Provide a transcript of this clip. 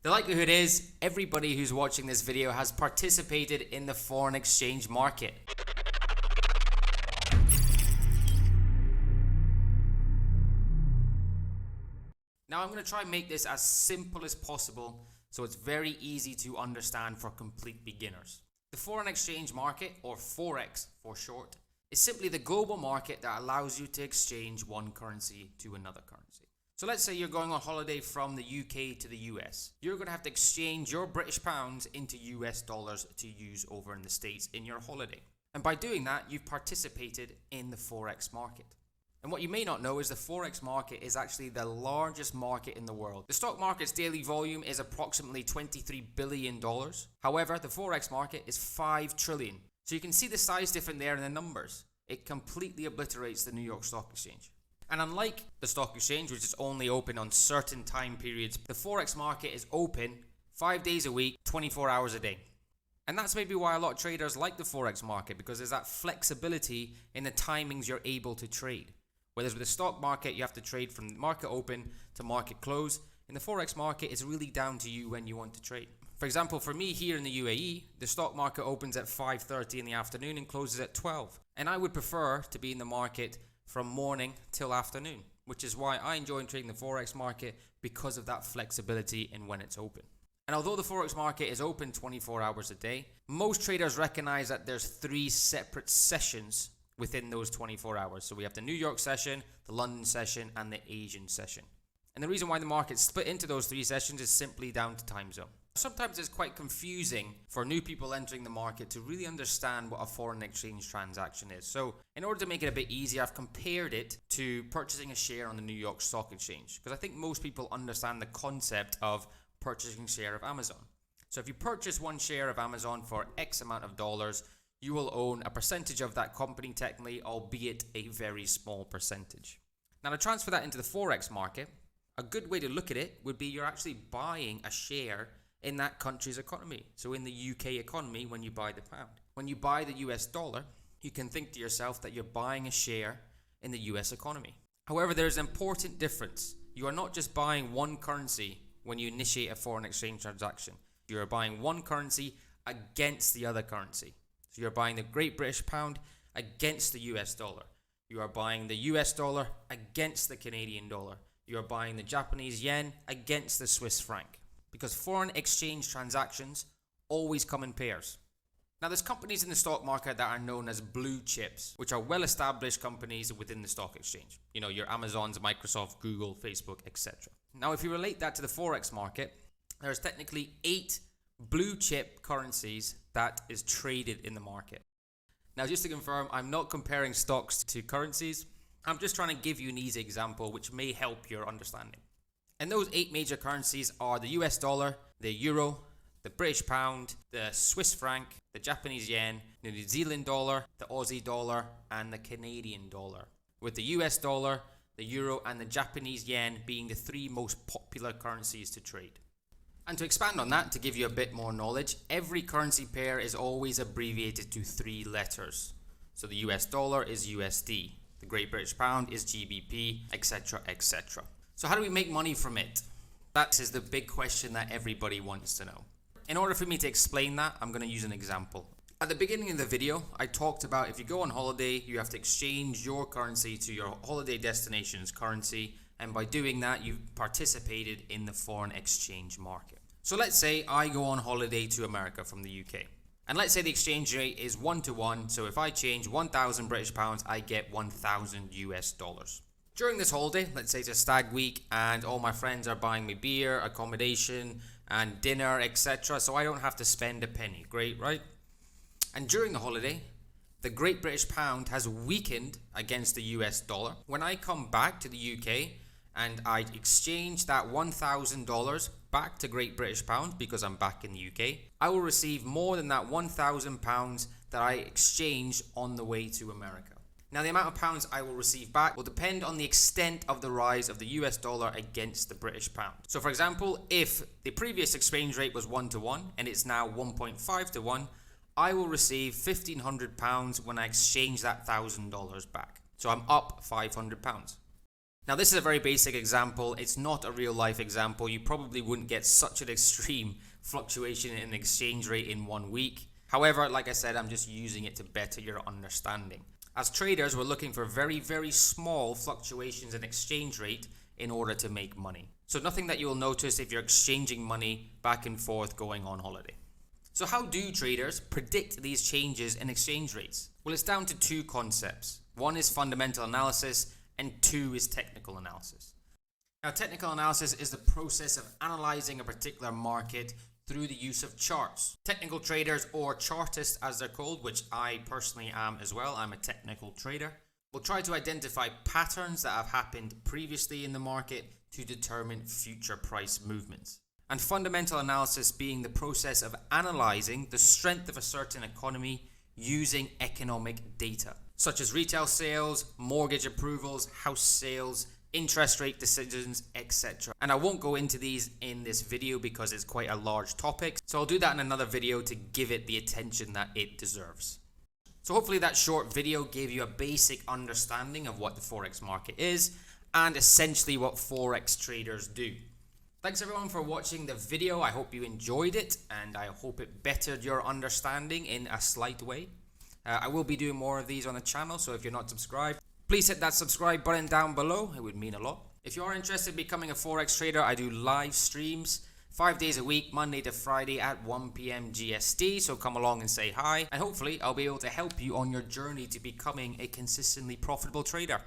The likelihood is everybody who's watching this video has participated in the foreign exchange market. Now I'm going to try and make this as simple as possible so it's very easy to understand for complete beginners. The foreign exchange market, or Forex for short, is simply the global market that allows you to exchange one currency to another currency. So let's say you're going on holiday from the UK to the US. You're going to have to exchange your British pounds into US dollars to use over in the States in your holiday. And by doing that, you've participated in the Forex market. And what you may not know is the Forex market is actually the largest market in the world. The stock market's daily volume is approximately $23 billion. However, the Forex market is 5 trillion. So you can see the size difference there in the numbers. It completely obliterates the New York Stock Exchange. And unlike the stock exchange, which is only open on certain time periods, the Forex market is open 5 days a week, 24 hours a day. And that's maybe why a lot of traders like the Forex market, because there's that flexibility in the timings you're able to trade. Whereas with the stock market, you have to trade from market open to market close. In the Forex market, it's really down to you when you want to trade. For example, for me here in the UAE, the stock market opens at 5:30 in the afternoon and closes at 12. And I would prefer to be in the market from morning till afternoon, which is why I enjoy trading the Forex market, because of that flexibility in when it's open. And although the Forex market is open 24 hours a day, most traders recognize that there's 3 separate sessions within those 24 hours. So we have the New York session, the London session, and the Asian session. And the reason why the market's split into those 3 sessions is simply down to time zone. Sometimes it's quite confusing for new people entering the market to really understand what a foreign exchange transaction is. So in order to make it a bit easier, I've compared it to purchasing a share on the New York Stock Exchange, because I think most people understand the concept of purchasing a share of Amazon. So if you purchase one share of Amazon for X amount of dollars, you will own a percentage of that company technically, albeit a very small percentage. Now to transfer that into the Forex market, a good way to look at it would be you're actually buying a share in that country's economy. So in the UK economy, when you buy the pound. When you buy the US dollar, you can think to yourself that you're buying a share in the US economy. However, there's an important difference. You are not just buying one currency when you initiate a foreign exchange transaction. You are buying one currency against the other currency. So you're buying the Great British Pound against the US dollar. You are buying the US dollar against the Canadian dollar. You are buying the Japanese yen against the Swiss franc. Because foreign exchange transactions always come in pairs. Now there's companies in the stock market that are known as blue chips, which are well-established companies within the stock exchange. You know, your Amazons, Microsoft, Google, Facebook, etc. Now if you relate that to the Forex market, there's technically 8 blue chip currencies that is traded in the market. Now just to confirm, I'm not comparing stocks to currencies. I'm just trying to give you an easy example which may help your understanding. And those 8 major currencies are the US dollar, the euro, the British pound, the Swiss franc, the Japanese yen, the New Zealand dollar, the Aussie dollar, and the Canadian dollar. With the US dollar, the euro, and the Japanese yen being the 3 most popular currencies to trade. And to expand on that, to give you a bit more knowledge, every currency pair is always abbreviated to 3 letters. So the US dollar is USD, the Great British Pound is GBP, etc., etc. So how do we make money from it? That is the big question that everybody wants to know. In order for me to explain that, I'm going to use an example. At the beginning of the video, I talked about if you go on holiday, you have to exchange your currency to your holiday destination's currency. And by doing that, you've participated in the foreign exchange market. So let's say I go on holiday to America from the UK. And let's say the exchange rate is 1-to-1. So if I change 1,000 British pounds, I get 1,000 US dollars. During this holiday, let's say it's a stag week and all my friends are buying me beer, accommodation and dinner, etc. So I don't have to spend a penny. Great, right? And during the holiday, the Great British Pound has weakened against the US dollar. When I come back to the UK and I exchange that $1,000 back to Great British Pound because I'm back in the UK, I will receive more than that £1,000 that I exchanged on the way to America. Now the amount of pounds I will receive back will depend on the extent of the rise of the US dollar against the British pound. So for example, if the previous exchange rate was 1-to-1 and it's now 1.5-to-1, I will receive £1,500 when I exchange that $1,000 back. So I'm up £500. Now this is a very basic example. It's not a real life example. You probably wouldn't get such an extreme fluctuation in exchange rate in 1 week. However, like I said, I'm just using it to better your understanding. As traders, we're looking for very, very small fluctuations in exchange rate in order to make money. So nothing that you'll notice if you're exchanging money back and forth going on holiday. So how do traders predict these changes in exchange rates? Well, it's down to two concepts. One is fundamental analysis and two is technical analysis. Now, technical analysis is the process of analyzing a particular market through the use of charts. Technical traders, or chartists as they're called, which I personally am as well, I'm a technical trader, will try to identify patterns that have happened previously in the market to determine future price movements. And fundamental analysis being the process of analyzing the strength of a certain economy using economic data, such as retail sales, mortgage approvals, house sales, interest rate decisions, etc. And I won't go into these in this video because it's quite a large topic. So I'll do that in another video to give it the attention that it deserves. So hopefully that short video gave you a basic understanding of what the Forex market is and essentially what Forex traders do. Thanks everyone for watching the video. I hope you enjoyed it and I hope it bettered your understanding in a slight way. I will be doing more of these on the channel, so if you're not subscribed, please hit that subscribe button down below. It would mean a lot. If you are interested in becoming a Forex trader, I do live streams 5 days a week, Monday to Friday at 1 p.m. GST. So come along and say hi. And hopefully I'll be able to help you on your journey to becoming a consistently profitable trader.